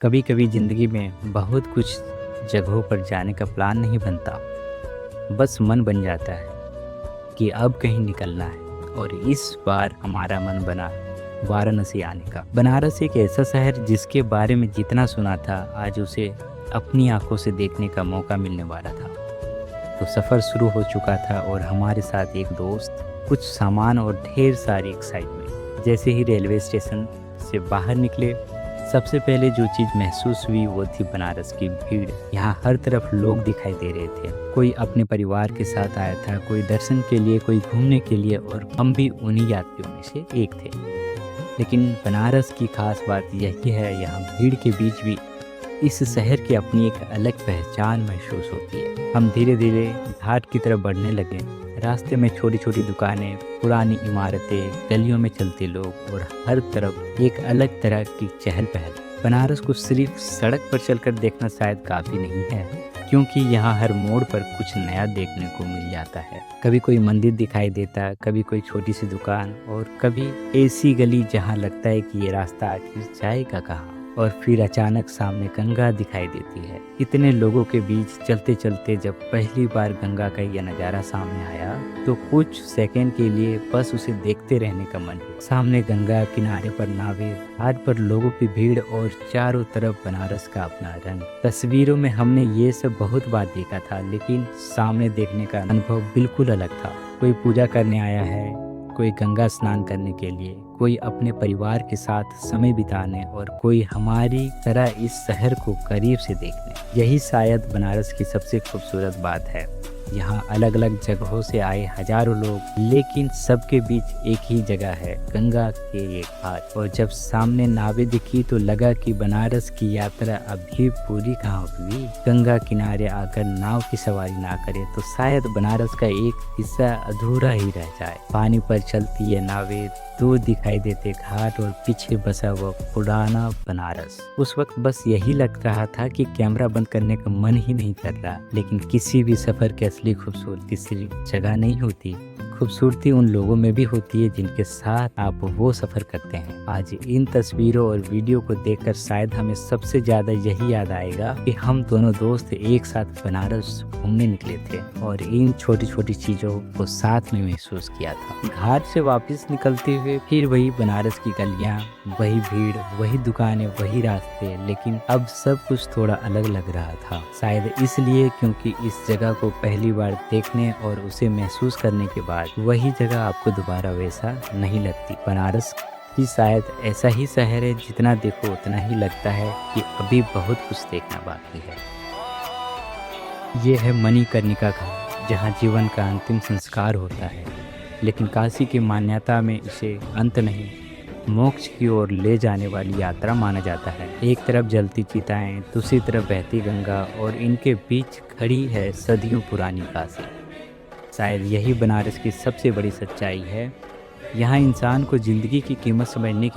कभी कभी ज़िंदगी में बहुत कुछ जगहों पर जाने का प्लान नहीं बनता। बस मन बन जाता है कि अब कहीं निकलना है। और इस बार हमारा मन बना वाराणसी आने का। बनारस एक ऐसा शहर जिसके बारे में जितना सुना था, आज उसे अपनी आंखों से देखने का मौका मिलने वाला था। तो सफ़र शुरू हो चुका था और हमारे साथ एक दोस्त, कुछ सामान और ढेर सारी एक्साइटमेंट। जैसे ही रेलवे स्टेशन से बाहर निकले, सबसे पहले जो चीज़ महसूस हुई वो थी बनारस की भीड़। यहाँ हर तरफ लोग दिखाई दे रहे थे। कोई अपने परिवार के साथ आया था, कोई दर्शन के लिए, कोई घूमने के लिए, और हम भी उन्हीं यात्रियों में से एक थे। लेकिन बनारस की खास बात यही है, यहाँ भीड़ के बीच भी इस शहर की अपनी एक अलग पहचान महसूस होती है। हम धीरे धीरे घाट की तरफ बढ़ने लगे। रास्ते में छोटी छोटी दुकानें, पुरानी इमारतें, गलियों में चलते लोग और हर तरफ एक अलग तरह की चहल पहल। बनारस को सिर्फ सड़क पर चलकर देखना शायद काफ़ी नहीं है, क्योंकि यहाँ हर मोड़ पर कुछ नया देखने को मिल जाता है। कभी कोई मंदिर दिखाई देता, कभी कोई छोटी सी दुकान, और कभी ऐसी गली जहाँ लगता है कि ये रास्ता आखिर जाएगा कहाँ। और फिर अचानक सामने गंगा दिखाई देती है। इतने लोगों के बीच चलते चलते जब पहली बार गंगा का यह नज़ारा सामने आया, तो कुछ सेकंड के लिए बस उसे देखते रहने का मन हुआ। सामने गंगा, किनारे पर नावें, घाट पर लोगों की भीड़ और चारों तरफ बनारस का अपना रंग। तस्वीरों में हमने ये सब बहुत बार देखा था, लेकिन सामने देखने का अनुभव बिल्कुल अलग था। कोई पूजा करने आया है, कोई गंगा स्नान करने के लिए, कोई अपने परिवार के साथ समय बिताने, और कोई हमारी तरह इस शहर को करीब से देखने। यही शायद बनारस की सबसे खूबसूरत बात है। यहाँ अलग अलग जगहों से आए हजारों लोग, लेकिन सबके बीच एक ही जगह है, गंगा के एक घाट। और जब सामने नावें दिखी तो लगा कि बनारस की यात्रा अभी पूरी कहाँ हुई। गंगा किनारे आकर नाव की सवारी ना करे तो शायद बनारस का एक हिस्सा अधूरा ही रह जाए। पानी पर चलती है नावें, दूर दिखाई देते घाट और पीछे बसा हुआ पुराना बनारस। उस वक्त बस यही लग रहा था कि कैमरा बंद करने का मन ही नहीं कर रहा। लेकिन किसी भी सफर की असली खूबसूरती सिर्फ जगह नहीं होती, खूबसूरती उन लोगों में भी होती है जिनके साथ आप वो सफ़र करते हैं। आज इन तस्वीरों और वीडियो को देखकर शायद हमें सबसे ज़्यादा यही याद आएगा कि हम दोनों दोस्त एक साथ बनारस घूमने निकले थे और इन छोटी छोटी चीज़ों को साथ में महसूस किया था। घाट से वापस निकलते हुए फिर वही बनारस की गलियाँ, वही भीड़, वही दुकानें, वही रास्ते, लेकिन अब सब कुछ थोड़ा अलग लग रहा था। शायद इसलिए क्योंकि इस जगह को पहली बार देखने और उसे महसूस करने के बाद वही जगह आपको दोबारा वैसा नहीं लगती। बनारस भी शायद ऐसा ही शहर है, जितना देखो उतना ही लगता है कि अभी बहुत कुछ देखना बाकी है। ये है मणिकर्णिका घाट, जहाँ जीवन का अंतिम संस्कार होता है। लेकिन काशी की मान्यता में इसे अंत नहीं, मोक्ष की ओर ले जाने वाली यात्रा माना जाता है। एक तरफ जलती चिताएं, दूसरी तरफ बहती गंगा, और इनके बीच खड़ी है सदियों पुरानी काशी। शायद यही बनारस की सबसे बड़ी सच्चाई है। यहाँ इंसान को ज़िंदगी की कीमत समझने की